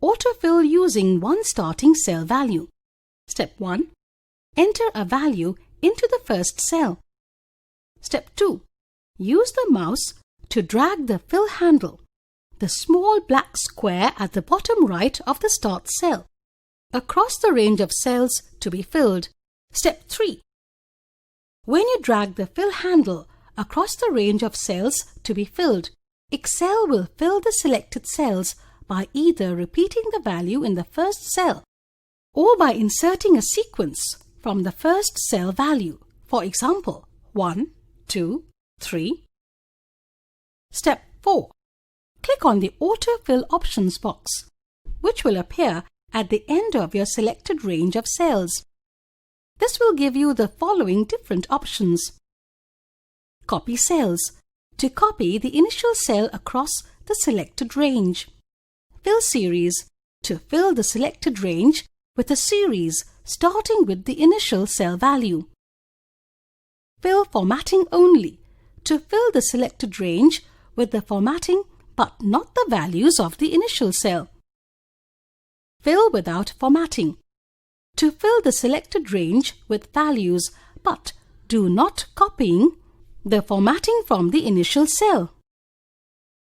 Autofill using one starting cell value. Step 1. Enter a value into the first cell. Step 2. Use the mouse to drag the fill handle, the small black square at the bottom right of the start cell, across the range of cells to be filled. Step 3. When you drag the fill handle across the range of cells to be filled, Excel will fill the selected cells by either repeating the value in the first cell or by inserting a sequence from the first cell value. For example, 1, 2, 3. Step 4. Click on the Autofill options box, which will appear at the end of your selected range of cells. This will give you the following different options. Copy cells, to copy the initial cell across the selected range. Fill series, to fill the selected range with a series starting with the initial cell value. Fill formatting only, to fill the selected range with the formatting but not the values of the initial cell. Fill without formatting, to fill the selected range with values but do not copying the formatting from the initial cell.